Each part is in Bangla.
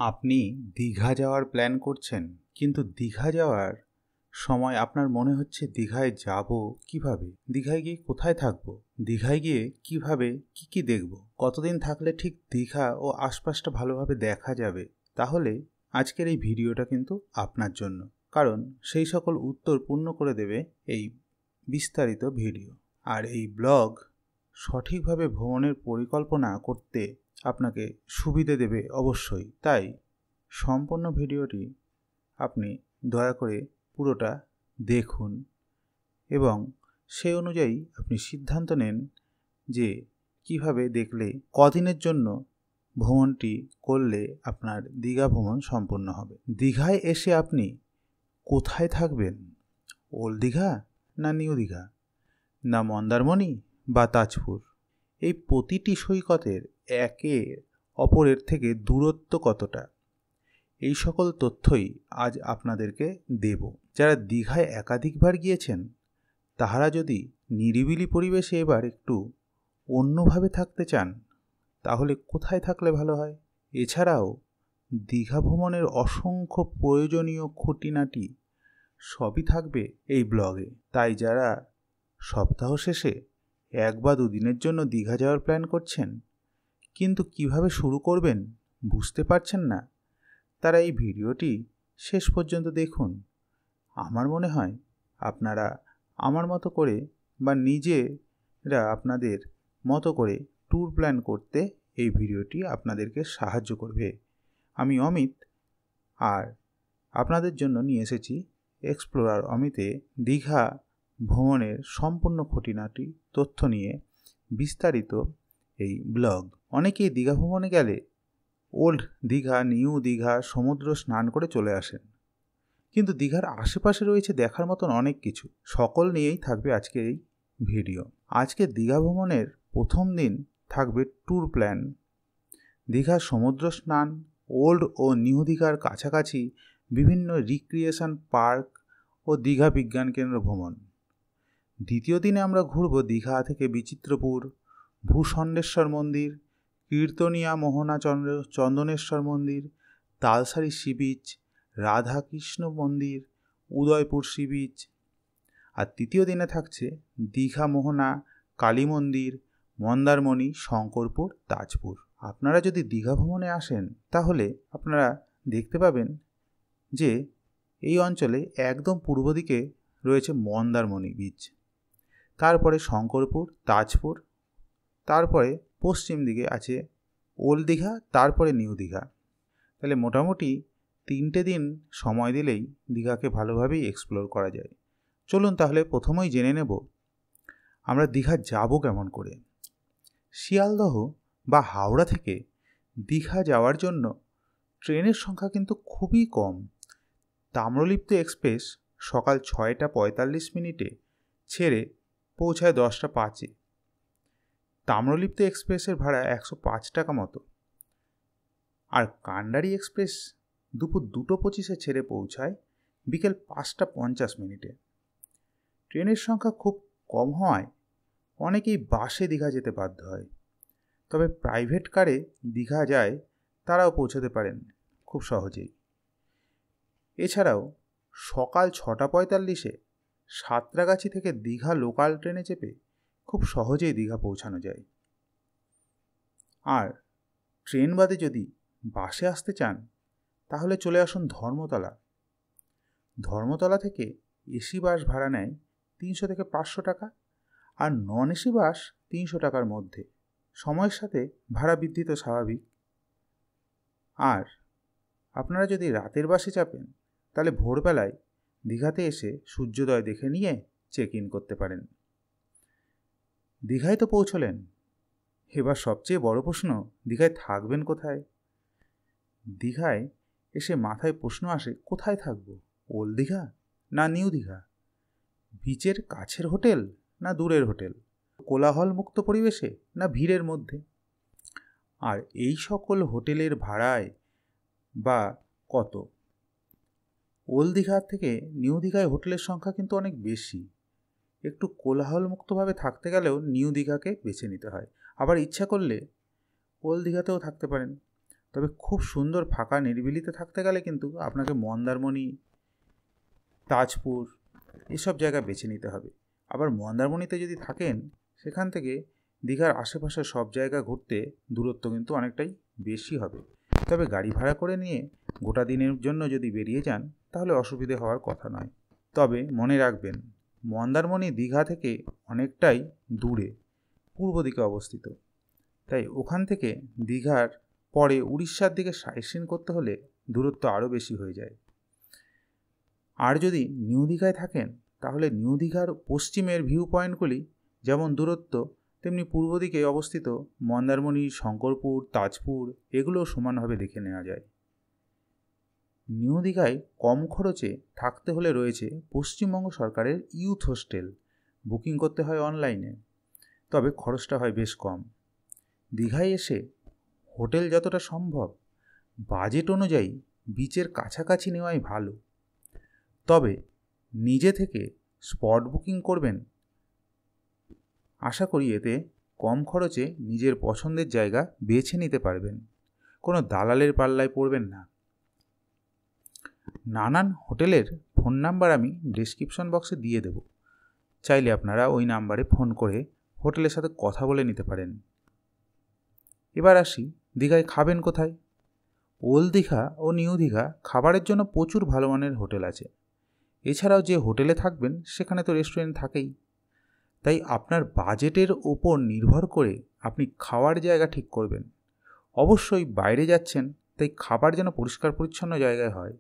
আপনি দীঘা যাওয়ার প্ল্যান করছেন, কিন্তু দীঘা যাওয়ার সময় আপনার মনে হচ্ছে দীঘায় যাব কিভাবে, দীঘায় গিয়ে কোথায় থাকব, দীঘায় গিয়ে কিভাবে কি দেখব, কতদিন থাকলে ঠিক দীঘা ও আশপাশটা ভালোভাবে দেখা যাবে। তাহলে আজকের এই ভিডিওটা কিন্তু আপনার জন্য, কারণ সেই সকল উত্তর পূর্ণ করে দেবে এই বিস্তারিত ভিডিও। আর এই ব্লগ সঠিকভাবে ভ্রমণের পরিকল্পনা করতে আপনাকে সুবিধে দেবে অবশ্যই। তাই সম্পূর্ণ ভিডিওটি আপনি দয়া করে পুরোটা দেখুন এবং সেই অনুযায়ী আপনি সিদ্ধান্ত নেন যে কিভাবে দেখলে কদিনের জন্য ভ্রমণটি করলে আপনার দীঘা ভ্রমণ সম্পূর্ণ হবে। দীঘায় এসে আপনি কোথায় থাকবেন? ওল্ড দীঘা না নিউ দীঘা, না মন্দারমণি বা তাজপুর? এই প্রতিটি সৈকতের একে অপরের থেকে দূরত্ব কতটা, এই সকল তথ্যই আজ আপনাদেরকে দেব। যারা দীঘায় একাধিকবার গিয়েছেন তাহারা যদি নিরিবিলি পরিবেশে এবার একটু অন্যভাবে থাকতে চান তাহলে কোথায় থাকলে ভালো হয়? এছাড়াও দীঘা ভ্রমণের অসংখ্য প্রয়োজনীয় খুঁটিনাটি সবই থাকবে এই ব্লগে। তাই যারা সপ্তাহ শেষে 1 বা 2 দিনের জন্য দীঘা যাওয়ার প্ল্যান করছেন কিন্তু কিভাবে শুরু করবেন বুঝতে পারছেন না, তারা এই ভিডিওটি শেষ পর্যন্ত দেখুন। আমার মনে হয় আপনারা আমার মতো করে বা নিজেরা আপনাদের মতো করে ট্যুর প্ল্যান করতে এই ভিডিওটি আপনাদেরকে সাহায্য করবে। আমি অমিত, আর আপনাদের জন্য নিয়ে এসেছি এক্সপ্লোরার অমিতে দীঘা ভ্রমণের সম্পূর্ণ খুঁটিনাটি তথ্য নিয়ে বিস্তারিত এই ব্লগ। অনেকেই দীঘা ভ্রমণে গেলে ওল্ড দীঘা, নিউ দীঘা সমুদ্র স্নান করে চলে আসেন, কিন্তু দীঘার আশেপাশে রয়েছে দেখার মতন অনেক কিছু। সকল নিয়েই থাকবে আজকের এই ভিডিও। আজকে দীঘা ভ্রমণের প্রথম দিন থাকবে ট্যুর প্ল্যান, দীঘা সমুদ্র স্নান, ওল্ড ও নিউ দীঘার কাছাকাছি বিভিন্ন রিক্রিয়েশন পার্ক ও দীঘা বিজ্ঞান কেন্দ্র ভ্রমণ। দ্বিতীয় দিনে আমরা ঘুরব দীঘা থেকে বিচিত্রপুর, ভূষণ্ডেশ্বর মন্দির, কীর্তনিয়া মোহনা চন্দনেশ্বর মন্দির, তালসারি সি বিচ, রাধাকৃষ্ণ মন্দির, উদয়পুর সি বিচ। আর তৃতীয় দিনে থাকছে দীঘা মোহনা, কালী মন্দির, মন্দারমণি, শঙ্করপুর, তাজপুর। আপনারা যদি দীঘা ভ্রমণে আসেন তাহলে আপনারা দেখতে পাবেন যে এই অঞ্চলে একদম পূর্ব দিকে রয়েছে মন্দারমণি বিচ, তারপরে শঙ্করপুর, তাজপুর, তারপরে পশ্চিম দিকে আছে ওল্ড দীঘা, তারপরে নিউ দীঘা। তাহলে মোটামুটি 3টে দিন সময় দিলেই দীঘাকে ভালোভাবেই এক্সপ্লোর করা যায়। চলুন তাহলে প্রথমেই জেনে নেব আমরা দীঘা যাব কেমন করে। শিয়ালদহ বা হাওড়া থেকে দীঘা যাওয়ার জন্য ট্রেনের সংখ্যা কিন্তু খুবই কম। তাম্রলিপ্ত এক্সপ্রেস সকাল 6টা 45 মিনিটে ছেড়ে পৌঁছায় 10টা 5-এ। তাম্রলিপ্ত এক্সপ্রেসের ভাড়া 105 টাকা মতো। আর কান্ডারি এক্সপ্রেস দুপুর 2:25-এ ছেড়ে পৌঁছায় বিকেল 5টা 50 মিনিটে। ট্রেনের সংখ্যা খুব কম হওয়ায় অনেকেই বাসে দীঘা যেতে বাধ্য হয়, তবে প্রাইভেট কারে দীঘা যায় তারাও পৌঁছতে পারেন খুব সহজেই। এছাড়াও সকাল 6টা 45-এ সাঁতরাগাছি থেকে দীঘা লোকাল ট্রেনে চেপে খুব সহজেই দীঘা পৌঁছানো যায়। আর ট্রেন বাদে যদি বাসে আসতে চান তাহলে চলে আসুন ধর্মতলা। ধর্মতলা থেকে এসি বাস ভাড়া নেয় 300 থেকে 500 টাকা, আর নন এসি বাস 300 টাকার মধ্যে। সময়ের সাথে ভাড়া বৃদ্ধি তো স্বাভাবিক। আর আপনারা যদি রাতের বাসে চাপেন তাহলে ভোরবেলায় দীঘাতে এসে সূর্যোদয় দেখে নিয়ে চেক ইন করতে পারেন। দীঘায় তো পৌঁছলেন, এবার সবচেয়ে বড় প্রশ্ন, দীঘায় থাকবেন কোথায়? দীঘায় এসে মাথায় প্রশ্ন আসে, কোথায় থাকবো? ওল্ড দীঘা না নিউ দীঘা? বিচের কাছের হোটেল না দূরের হোটেল? কোলাহল মুক্ত পরিবেশে না ভিড়ের মধ্যে? আর এই সকল হোটেলের ভাড়ায় বা কত? ওল্ড দীঘার থেকে নিউ দীঘায় হোটেলের সংখ্যা কিন্তু অনেক বেশি। একটু কোলাহল মুক্তভাবে থাকতে গেলেও নিউ দীঘাকে বেছে নিতে হয়। আবার ইচ্ছা করলে ওল্ড দীঘাতেও থাকতে পারেন। তবে খুব সুন্দর ফাঁকা নিরিবিলিতে থাকতে গেলে কিন্তু আপনাকে মন্দারমণি, তাজপুর এসব জায়গা বেছে নিতে হবে। আবার মন্দারমণিতে যদি থাকেন, সেখান থেকে দীঘার আশেপাশে সব জায়গা ঘুরতে দূরত্ব কিন্তু অনেকটাই বেশি হবে। তবে গাড়ি ভাড়া করে নিয়ে গোটা দিনের জন্য যদি বেরিয়ে যান, তাহলে অসুবিধে হওয়ার কথা নয়। তবে মনে রাখবেন, মন্দারমণি দীঘা থেকে অনেকটাই দূরে, পূর্ব দিকে অবস্থিত। তাই ওখান থেকে দীঘার পরে উড়িষ্যার দিকে সাইট সিন করতে হলে দূরত্ব আরও বেশি হয়ে যায়। আর যদি নিউ দীঘায় থাকেন, তাহলে নিউ দীঘার পশ্চিমের ভিউ পয়েন্টগুলি যেমন দূরত্ব, তেমনি পূর্ব দিকে অবস্থিত মন্দারমণি, শঙ্করপুর, তাজপুর এগুলোও সমানভাবে দেখে নেওয়া যায়। নিউ দীঘায় কম খরচে থাকতে হলে রয়েছে পশ্চিমবঙ্গ সরকারের ইউথ হোস্টেল। বুকিং করতে হয় অনলাইনে, তবে খরচটা হয় বেশ কম। দীঘায় এসে হোটেল যতটা সম্ভব বাজেট অনুযায়ী বিচের কাছাকাছি নেওয়াই ভালো। তবে নিজে থেকে স্পট বুকিং করবেন, আশা করি এতে কম খরচে নিজের পছন্দের জায়গা বেছে নিতে পারবেন, কোনো দালালের পাল্লায় পড়বেন না। নানান হোটেলের ফোন নাম্বার আমি ডেসক্রিপশন বক্সে দিয়ে দেব, চাইলে আপনারা ওই নাম্বারে ফোন করে হোটেলের সাথে কথা বলে নিতে পারেন। এবার আসি, দীঘায় খাবেন কোথায়? ওল্ড দীঘা ও নিউ দীঘা খাবারের জন্য প্রচুর ভালো মানের হোটেল আছে। এছাড়াও যে হোটেলে থাকবেন সেখানে তো রেস্টুরেন্ট থাকেই। তাই আপনার বাজেটের ওপর নির্ভর করে আপনি খাওয়ার জায়গা ঠিক করবেন। অবশ্যই বাইরে যাচ্ছেন, তাই খাবার যেন পরিষ্কার পরিচ্ছন্ন জায়গায় হয়,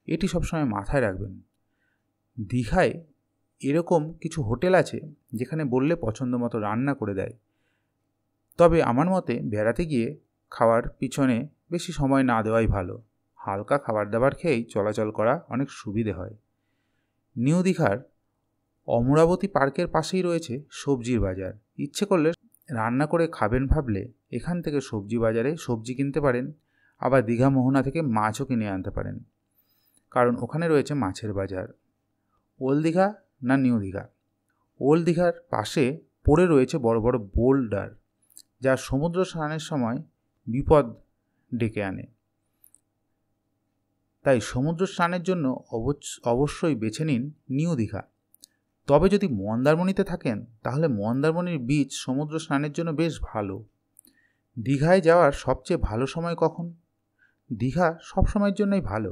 এটি সবসময় মাথায় রাখবেন। দীঘায় এরকম কিছু হোটেল আছে যেখানে বললে পছন্দ মতো রান্না করে দেয়। তবে আমার মতে বেড়াতে গিয়ে খাওয়ার পিছনে বেশি সময় না দেওয়াই ভালো। হালকা খাবার দাবার খেয়েই চলাচল করা অনেক সুবিধে হয়। নিউ দীঘার অমরাবতী পার্কের পাশেই রয়েছে সবজির বাজার। ইচ্ছে করলে রান্না করে খাবেন ভাবলে এখান থেকে সবজি বাজারে সবজি কিনতে পারেন, আবার দীঘা মোহনা থেকে মাছও কিনে আনতে পারেন, কারণ ওখানে রয়েছে মাছের বাজার। ওল্ড দীঘা না নিউ দীঘা? ওল্ড দীঘার পাশে পড়ে রয়েছে বড় বড় বোল্ডার, যা সমুদ্র স্নানের সময় বিপদ ডেকে আনে। তাই সমুদ্র স্নানের জন্য অবশ্যই বেছে নিন নিউ দীঘা। তবে যদি মন্দারমণিতে থাকেন, তাহলে মন্দারমণির বিচ সমুদ্র স্নানের জন্য বেশ ভালো। দীঘায় যাওয়ার সবচেয়ে ভালো সময় কখন? দীঘা সব সময়ের জন্যই ভালো,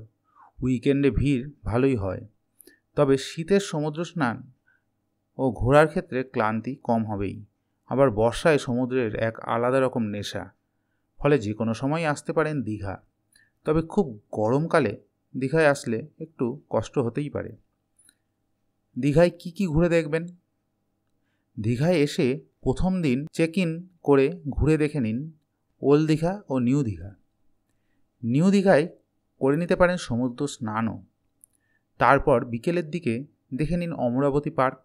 উইকেন্ডে ভিড় ভালোই হয়। তবে শীতের সমুদ্র স্নান ও ঘোরার ক্ষেত্রে ক্লান্তি কম হবেই। আবার বর্ষায় সমুদ্রের এক আলাদা রকম নেশা, ফলে যে কোনো সময় আসতে পারেন দীঘা। তবে খুব গরমকালে দীঘায় আসলে একটু কষ্ট হতেই পারে। দীঘায় কি ঘুরে দেখবেন? দীঘায় এসে প্রথম দিন চেক ইন করে ঘুরে দেখে নিন ওল্ড দীঘা ও নিউ দীঘা। নিউ দীঘায় করে নিতে পারেন সমুদ্র স্নানও। তারপর বিকেলের দিকে দেখে নিন অমরাবতী পার্ক।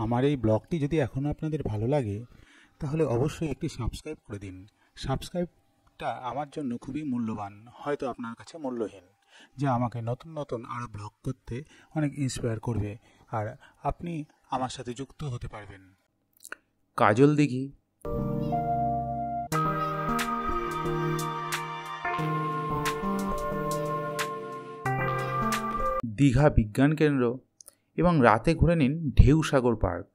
আমার এই ব্লগটি যদি এখনও আপনাদের ভালো লাগে, তাহলে অবশ্যই একটি সাবস্ক্রাইব করে দিন। সাবস্ক্রাইবটা আমার জন্য খুবই মূল্যবান, হয়তো আপনার কাছে মূল্যহীন, যা আমাকে নতুন নতুন আরও ব্লগ করতে অনেক ইন্সপায়ার করবে, আর আপনি আমার সাথে যুক্ত হতে পারবেন। কাজল দিঘি, দীঘা বিজ্ঞান কেন্দ্র এবং রাতে ঘুরে নিন ঢেউসাগর পার্ক।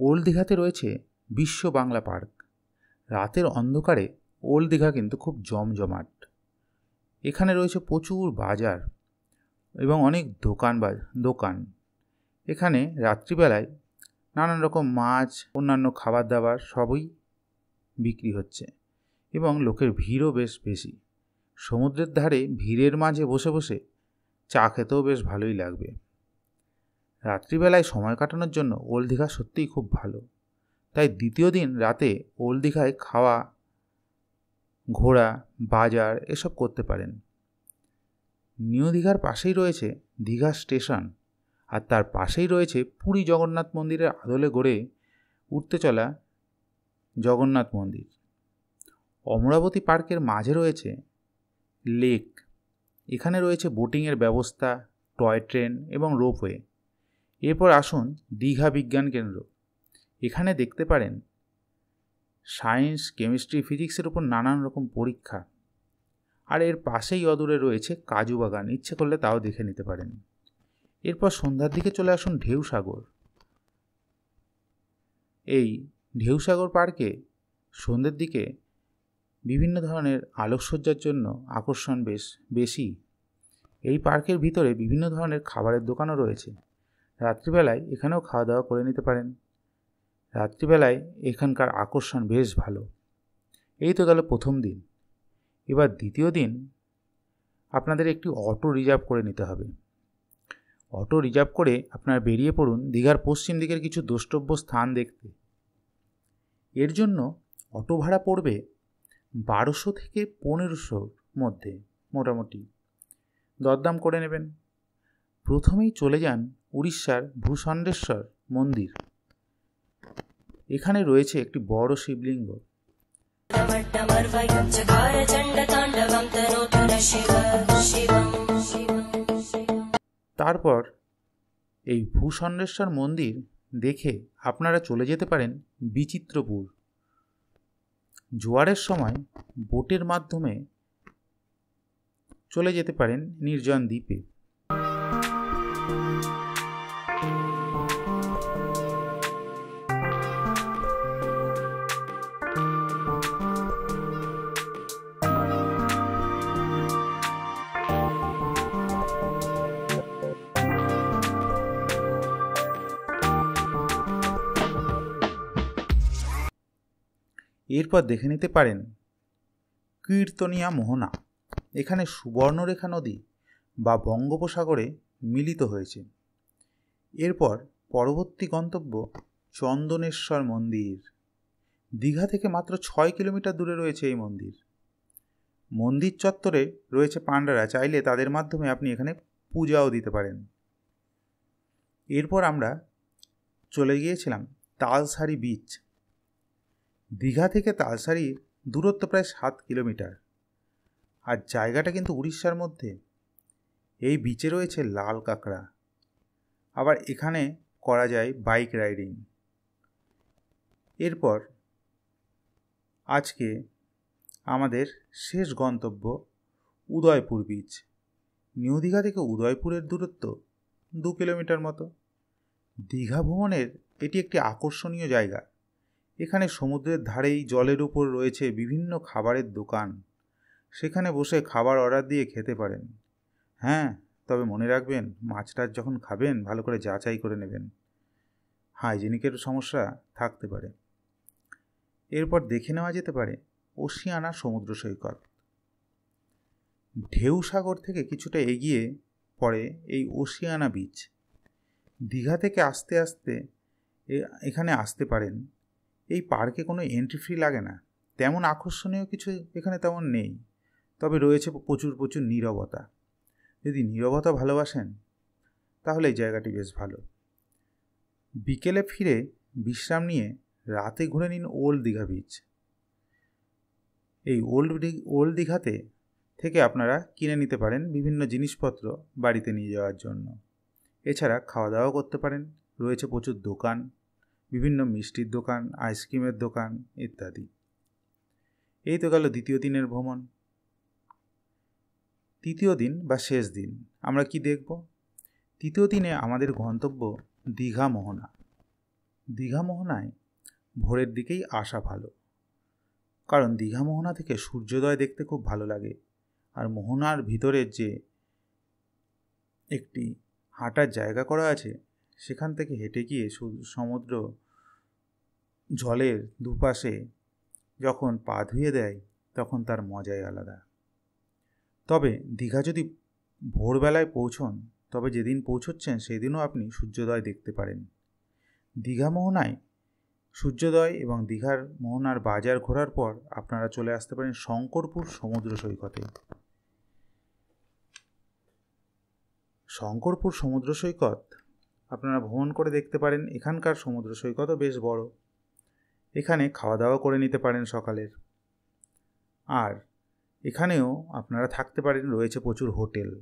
ওল্ড দীঘাতে রয়েছে বিশ্ব বাংলা পার্ক। রাতের অন্ধকারে ওল্ড দীঘা কিন্তু খুব জমজমাট। এখানে রয়েছে প্রচুর বাজার এবং অনেক দোকান। এখানে রাত্রিবেলায় নানান রকম মাছ, অন্যান্য খাবার দাবার সবই বিক্রি হচ্ছে এবং লোকের ভিড়ও বেশ বেশি। সমুদ্রের ধারে ভিড়ের মাঝে বসে বসে চা খেতেও বেশ ভালোই লাগবে। রাত্রিবেলায় সময় কাটানোর জন্য ওল্ড দীঘা সত্যিই খুব ভালো। তাই দ্বিতীয় দিন রাতে ওল্ড দীঘায় খাওয়া, ঘোরা, বাজার এসব করতে পারেন। নিউ দীঘার পাশেই রয়েছে দীঘা স্টেশন। আর তার পাশেই রয়েছে পুরী জগন্নাথ মন্দিরের আদলে গড়ে উঠতে চলা জগন্নাথ মন্দির। অমরাবতী পার্কের মাঝে রয়েছে লেক। এখানে রয়েছে বোটিংয়ের ব্যবস্থা, টয় ট্রেন এবং রোপওয়ে। এরপর আসুন দীঘা বিজ্ঞান কেন্দ্র। এখানে দেখতে পারেন সায়েন্স, কেমিস্ট্রি, ফিজিক্সের উপর নানান রকম পরীক্ষা। আর এর পাশেই অদূরে রয়েছে কাজু বাগান, ইচ্ছে করলে তাও দেখে নিতে পারেন। এরপর সন্ধ্যার দিকে চলে আসুন ঢেউসাগর। এই ঢেউসাগর পার্কে সন্ধ্যের দিকে বিভিন্ন ধরনের আলোকসজ্জার জন্য আকর্ষণ বেশ বেশি। এই পার্কের ভিতরে বিভিন্ন ধরনের খাবারের দোকানও রয়েছে। রাত্রিবেলায় এখানেও খাওয়া দাওয়া করে নিতে পারেন। রাত্রিবেলায় এখানকার আকর্ষণ বেশ ভালো। এই তো গেল প্রথম দিন। এবার দ্বিতীয় দিন আপনাদের একটি অটো রিজার্ভ করে নিতে হবে। অটো রিজার্ভ করে আপনারা বেরিয়ে পড়ুন দীঘার পশ্চিম দিকের কিছু দ্রষ্টব্য স্থান দেখতে। এর জন্য অটো ভাড়া পড়বে 1200 থেকে 1500 মধ্যে মোটামুটি। দরদাম করে নেবেন। প্রথমেই চলে যান উড়িষ্যার ভূষণ্ডেশ্বর মন্দির। এখানে রয়েছে একটি বড় শিবলিঙ্গ। তারপর এই ভূষণ্ডেশ্বর মন্দির দেখে আপনারা চলে যেতে পারেন বিচিত্রপুর। জোয়ারের সময় বোটের মাধ্যমে চলে যেতে পারেন নির্জন দ্বীপে। এরপর দেখে নিতে পারেন কীর্তনিয়া মোহনা। এখানে সুবর্ণরেখা নদী বা বঙ্গোপসাগরে মিলিত হয়েছে। এরপর পরবর্তী গন্তব্য চন্দনেশ্বর মন্দির। দীঘা থেকে মাত্র 6 কিলোমিটার দূরে রয়েছে এই মন্দির। মন্দির চত্বরে রয়েছে পাণ্ডারা, চাইলে তাদের মাধ্যমে আপনি এখানে পূজাও দিতে পারেন। এরপর আমরা চলে গিয়েছিলাম তালসারি বিচ। দীঘা থেকে তালসারির দূরত্ব প্রায় 7 কিলোমিটার। আর জায়গাটা কিন্তু উড়িষ্যার মধ্যে। এই বিচে রয়েছে লাল কাঁকড়া। আবার এখানে করা যায় বাইক রাইডিং। এরপর আজকে আমাদের শেষ গন্তব্য উদয়পুর বিচ। নিউ দীঘা থেকে উদয়পুরের দূরত্ব 2 কিলোমিটার মতো। দীঘা ভ্রমণের এটি একটি আকর্ষণীয় জায়গা। এখানে সমুদ্রের ধারেই জলের উপর রয়েছে বিভিন্ন খাবারের দোকান। সেখানে বসে খাবার অর্ডার দিয়ে খেতে পারেন। হ্যাঁ, তবে মনে রাখবেন মাছটা যখন খাবেন ভালো করে যাচাই করে নেবেন, হাইজেনিকের সমস্যা থাকতে পারে। এরপর দেখে নেওয়া যেতে পারে ওশিয়ানা সমুদ্র সৈকত। ঢেউসাগর থেকে কিছুটা এগিয়ে পড়ে এই ওশিয়ানা বিচ। দীঘা থেকে আস্তে আস্তে এখানে আসতে পারেন। এই পার্কে কোনো এন্ট্রি ফি লাগে না। তেমন আকর্ষণীয় কিছু এখানে তেমন নেই, তবে রয়েছে প্রচুর নীরবতা। যদি নীরবতা ভালোবাসেন তাহলে এই জায়গাটি বেশ ভালো। বিকেলে ফিরে বিশ্রাম নিয়ে রাতে ঘুরে নিন ওল্ড দীঘা বিচ। এই ওল্ড দীঘাতে থেকে আপনারা কিনে নিতে পারেন বিভিন্ন জিনিসপত্র বাড়িতে নিয়ে যাওয়ার জন্য। এছাড়া খাওয়া দাওয়া করতে পারেন। রয়েছে প্রচুর দোকান, বিভিন্ন মিষ্টির দোকান, আইসক্রিমের দোকান ইত্যাদি। এই তো গেল দ্বিতীয় দিনের ভ্রমণ। তৃতীয় দিন বা শেষ দিন আমরা কি দেখব? তৃতীয় দিনে আমাদের গন্তব্য দীঘা মোহনা। দীঘা মোহনায় ভোরের দিকেই আসা ভালো, কারণ দীঘা মোহনা থেকে সূর্যোদয় দেখতে খুব ভালো লাগে। আর মোহনার ভিতরের যে একটি হাঁটার জায়গা করা আছে, সেখান থেকে হেঁটে গিয়ে সমুদ্র জলের দুপাশে যখন পা ধুয়ে দেয় তখন তার মজাই আলাদা। তবে দীঘা যদি ভোরবেলায় পৌঁছন, তবে যেদিন পৌঁছচ্ছেন সেদিনও আপনি সূর্যোদয় দেখতে পারেন। দীঘা মোহনায় সূর্যোদয় এবং দীঘার মোহনার বাজার ঘোরার পর আপনারা চলে আসতে পারেন শঙ্করপুর সমুদ্র সৈকতে। শঙ্করপুর সমুদ্র সৈকত আপনারা ভ্রমণ করে দেখতে পারেন। এখানকার সমুদ্র সৈকতও বেশ বড়। এখানে খাওয়া দাওয়া করে নিতে পারেন সকালের। আর এখানেও আপনারা থাকতে পারেন, রয়েছে প্রচুর হোটেল।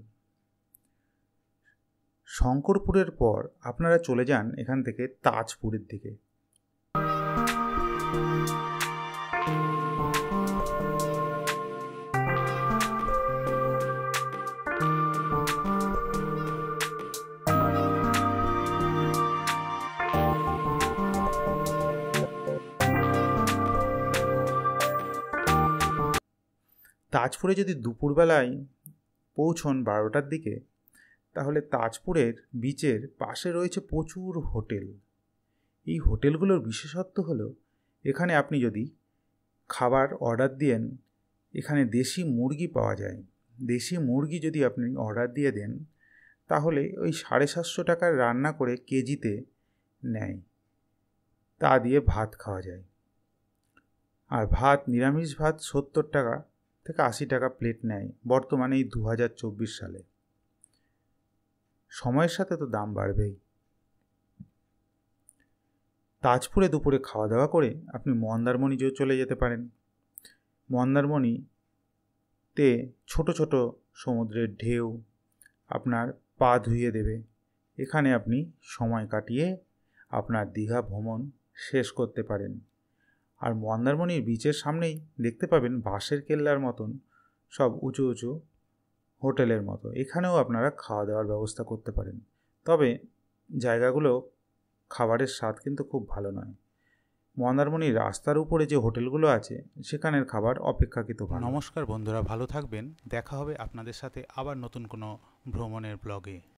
শঙ্করপুরের পর আপনারা চলে যান এখান থেকে তাজপুরের দিকে। তাজপুরে যদি দুপুরবেলায় পৌঁছন 12টার দিকে, তাহলে তাজপুরের বিচের পাশে রয়েছে প্রচুর হোটেল। এই হোটেলগুলোর বিশেষত্ব হলো এখানে আপনি যদি খাবার অর্ডার দেন, এখানে দেশি মুরগি পাওয়া যায়। দেশি মুরগি যদি আপনি অর্ডার দিয়ে দেন, তাহলে ওই 750 টাকার রান্না করে কেজিতে নেয়, তা দিয়ে ভাত খাওয়া যায়। আর ভাত, নিরামিষ ভাত 70 টাকা থেকে 80 টাকা প্লেট নেয় বর্তমানে এই 2024 সালে। সময়ের সাথে তো দাম বাড়বেই। তাজপুরে দুপুরে খাওয়া দাওয়া করে আপনি মন্দারমণি চলে যেতে পারেন। মন্দারমণিতে ছোট ছোট সমুদ্রের ঢেউ আপনার পা ধুইয়ে দেবে। এখানে আপনি সময় কাটিয়ে আপনার দীঘা ভ্রমণ শেষ করতে পারেন। আর মন্দারমণির বিচের সামনেই দেখতে পাবেন বাঁশের কেল্লার মতন সব উঁচু উঁচু হোটেলের মতো। এখানেও আপনারা খাওয়া দাওয়ার ব্যবস্থা করতে পারেন। তবে জায়গাগুলো খাবারের স্বাদ কিন্তু খুব ভালো নয়। মন্দারমণির রাস্তার উপরে যে হোটেলগুলো আছে সেখানের খাবার অপেক্ষাকৃত ভালো। নমস্কার বন্ধুরা, ভালো থাকবেন। দেখা হবে আপনাদের সাথে আবার নতুন কোনো ভ্রমণের ব্লগে।